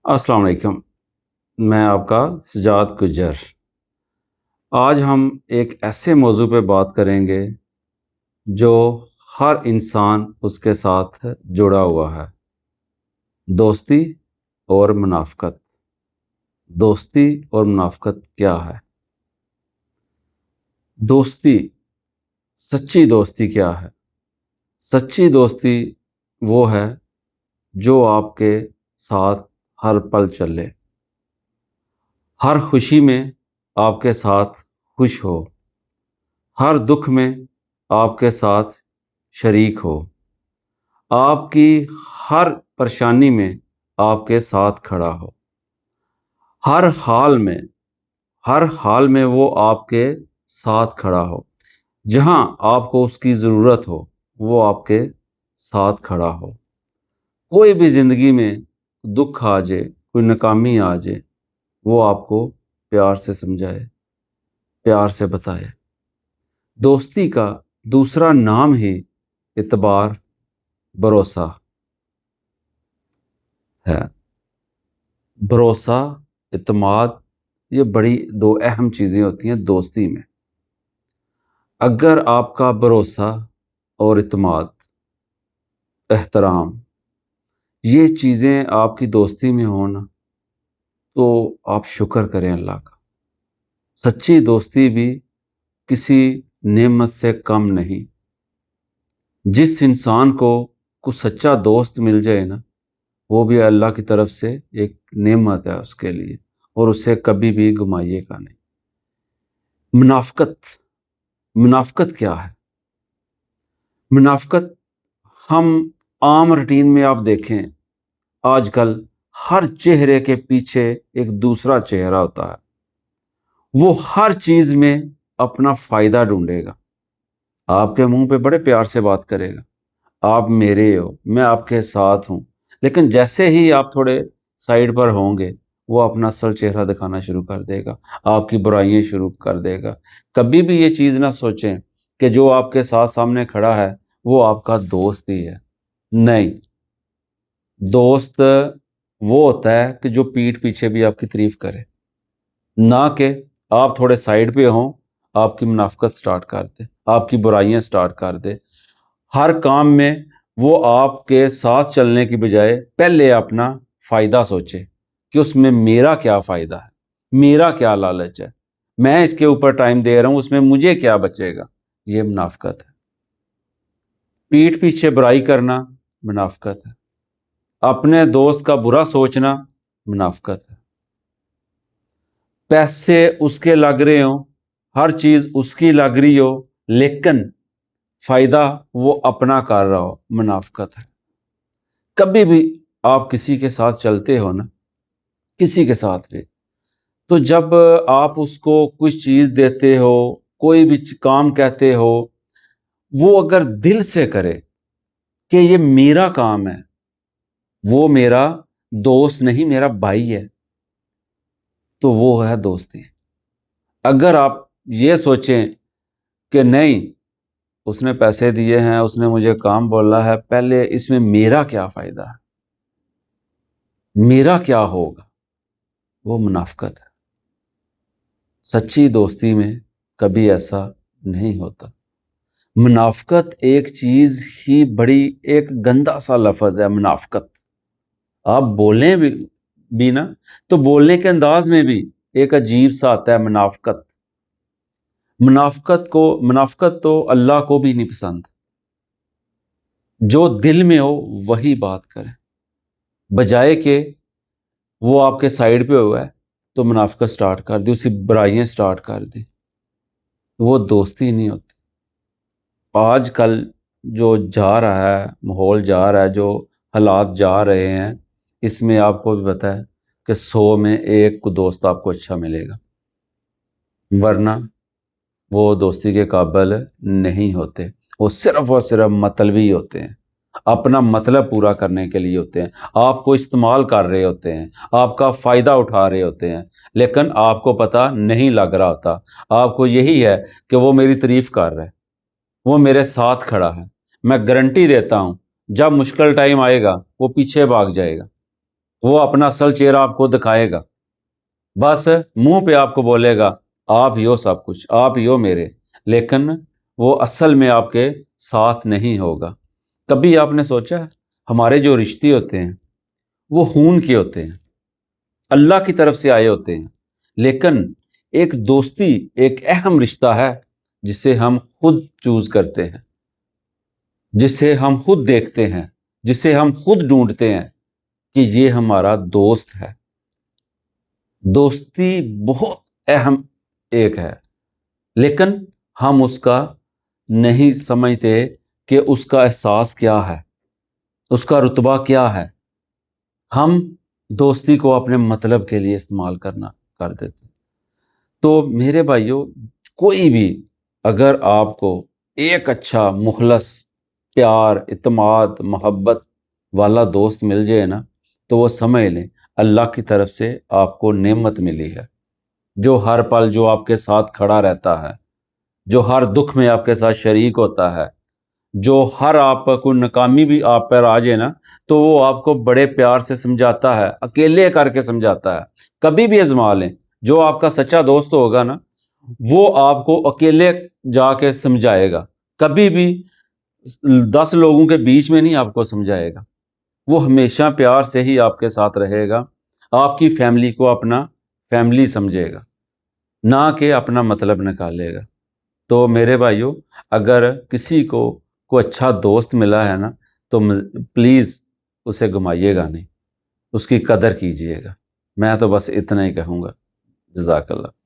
السلام علیکم، میں آپ کا سجاد گجر۔ آج ہم ایک ایسے موضوع پہ بات کریں گے جو ہر انسان اس کے ساتھ جڑا ہوا ہے: دوستی اور منافقت۔ دوستی اور منافقت کیا ہے؟ دوستی، سچی دوستی کیا ہے؟ سچی دوستی وہ ہے جو آپ کے ساتھ ہر پل چلے، ہر خوشی میں آپ کے ساتھ خوش ہو، ہر دکھ میں آپ کے ساتھ شریک ہو، آپ کی ہر پریشانی میں آپ کے ساتھ کھڑا ہو، ہر حال میں وہ آپ کے ساتھ کھڑا ہو، جہاں آپ کو اس کی ضرورت ہو وہ آپ کے ساتھ کھڑا ہو۔ کوئی بھی زندگی میں دکھ آ جائے، کوئی ناکامی آ جائے، وہ آپ کو پیار سے سمجھائے، پیار سے بتائے۔ دوستی کا دوسرا نام ہی اعتبار، بھروسہ ہے۔ بھروسہ، اعتماد، یہ بڑی دو اہم چیزیں ہوتی ہیں دوستی میں۔ اگر آپ کا بھروسہ اور اعتماد، احترام، یہ چیزیں آپ کی دوستی میں ہوں نا، تو آپ شکر کریں اللہ کا۔ سچی دوستی بھی کسی نعمت سے کم نہیں۔ جس انسان کو کوئی سچا دوست مل جائے نا، وہ بھی اللہ کی طرف سے ایک نعمت ہے اس کے لیے، اور اسے کبھی بھی گمائیے گا نہیں۔ منافقت کیا ہے؟ منافقت، ہم عام روٹین میں آپ دیکھیں، آج کل ہر چہرے کے پیچھے ایک دوسرا چہرہ ہوتا ہے۔ وہ ہر چیز میں اپنا فائدہ ڈھونڈے گا، آپ کے منہ پہ بڑے پیار سے بات کرے گا، آپ میرے ہو، میں آپ کے ساتھ ہوں، لیکن جیسے ہی آپ تھوڑے سائڈ پر ہوں گے، وہ اپنا اصل چہرہ دکھانا شروع کر دے گا، آپ کی برائیاں شروع کر دے گا۔ کبھی بھی یہ چیز نہ سوچیں کہ جو آپ کے ساتھ سامنے کھڑا ہے وہ آپ کا دوست ہی ہے۔ نہیں، دوست وہ ہوتا ہے کہ جو پیٹھ پیچھے بھی آپ کی تعریف کرے، نہ کہ آپ تھوڑے سائڈ پہ ہوں، آپ کی منافقت سٹارٹ کر دے، آپ کی برائیاں سٹارٹ کر دے۔ ہر کام میں وہ آپ کے ساتھ چلنے کی بجائے پہلے اپنا فائدہ سوچے کہ اس میں میرا کیا فائدہ ہے، میرا کیا لالچ ہے، میں اس کے اوپر ٹائم دے رہا ہوں، اس میں مجھے کیا بچے گا۔ یہ منافقت ہے۔ پیٹھ پیچھے برائی کرنا منافقت ہے۔ اپنے دوست کا برا سوچنا منافقت ہے۔ پیسے اس کے لگ رہے ہوں، ہر چیز اس کی لگ رہی ہو، لیکن فائدہ وہ اپنا کر رہا ہو، منافقت ہے۔ کبھی بھی آپ کسی کے ساتھ چلتے ہو نا، کسی کے ساتھ بھی، تو جب آپ اس کو کچھ چیز دیتے ہو، کوئی بھی کام کہتے ہو، وہ اگر دل سے کرے کہ یہ میرا کام ہے، وہ میرا دوست نہیں، میرا بھائی ہے، تو وہ ہے دوستی۔ اگر آپ یہ سوچیں کہ نہیں، اس نے پیسے دیے ہیں، اس نے مجھے کام بولا ہے، پہلے اس میں میرا کیا فائدہ ہے، میرا کیا ہوگا، وہ منافقت ہے۔ سچی دوستی میں کبھی ایسا نہیں ہوتا۔ منافقت ایک چیز ہی بڑی، ایک گندا سا لفظ ہے منافقت۔ آپ بولیں بھی نا، تو بولنے کے انداز میں بھی ایک عجیب سا آتا ہے منافقت۔ منافقت تو اللہ کو بھی نہیں پسند۔ جو دل میں ہو وہی بات کریں، بجائے کہ وہ آپ کے سائڈ پہ ہوا ہے تو منافقت سٹارٹ کر دی، اسی برائیاں سٹارٹ کر دی، وہ دوستی نہیں ہوتی۔ آج کل جو جا رہا ہے، ماحول جا رہا ہے، جو حالات جا رہے ہیں، اس میں آپ کو بھی پتہ ہے کہ 100 میں ایک کو دوست آپ کو اچھا ملے گا، ورنہ وہ دوستی کے قابل نہیں ہوتے۔ وہ صرف اور صرف مطلبی ہوتے ہیں، اپنا مطلب پورا کرنے کے لیے ہوتے ہیں، آپ کو استعمال کر رہے ہوتے ہیں، آپ کا فائدہ اٹھا رہے ہوتے ہیں، لیکن آپ کو پتہ نہیں لگ رہا ہوتا۔ آپ کو یہی ہے کہ وہ میری تعریف کر رہا ہے، وہ میرے ساتھ کھڑا ہے، میں گارنٹی دیتا ہوں جب مشکل ٹائم آئے گا وہ پیچھے بھاگ جائے گا، وہ اپنا اصل چہرہ آپ کو دکھائے گا، بس منہ پہ آپ کو بولے گا آپ ہی ہو سب کچھ، آپ ہی ہو میرے، لیکن وہ اصل میں آپ کے ساتھ نہیں ہوگا۔ کبھی آپ نے سوچا ہے ہمارے جو رشتے ہوتے ہیں وہ خون کے ہوتے ہیں، اللہ کی طرف سے آئے ہوتے ہیں، لیکن ایک دوستی ایک اہم رشتہ ہے جسے ہم خود چوز کرتے ہیں، جسے ہم خود دیکھتے ہیں، جسے ہم خود ڈھونڈتے ہیں کہ یہ ہمارا دوست ہے۔ دوستی بہت اہم ایک ہے، لیکن ہم اس کا نہیں سمجھتے کہ اس کا احساس کیا ہے، اس کا رتبہ کیا ہے۔ ہم دوستی کو اپنے مطلب کے لیے استعمال کر دیتے۔ تو میرے بھائیوں، کوئی بھی اگر آپ کو ایک اچھا مخلص پیار اعتماد محبت والا دوست مل جائے نا، تو وہ سمجھ لیں اللہ کی طرف سے آپ کو نعمت ملی ہے، جو ہر پل جو آپ کے ساتھ کھڑا رہتا ہے، جو ہر دکھ میں آپ کے ساتھ شریک ہوتا ہے، جو ہر آپ کا کوئی ناکامی بھی آپ پر آ جائے نا تو وہ آپ کو بڑے پیار سے سمجھاتا ہے، اکیلے کر کے سمجھاتا ہے۔ کبھی بھی آزما لیں، جو آپ کا سچا دوست ہوگا نا وہ آپ کو اکیلے جا کے سمجھائے گا، کبھی بھی 10 لوگوں کے بیچ میں نہیں آپ کو سمجھائے گا، وہ ہمیشہ پیار سے ہی آپ کے ساتھ رہے گا، آپ کی فیملی کو اپنا فیملی سمجھے گا، نہ کہ اپنا مطلب نکالے گا۔ تو میرے بھائیوں، اگر کسی کو کوئی اچھا دوست ملا ہے نا تو پلیز اسے گمائیے گا نہیں، اس کی قدر کیجیے گا۔ میں تو بس اتنا ہی کہوں گا۔ جزاک اللہ۔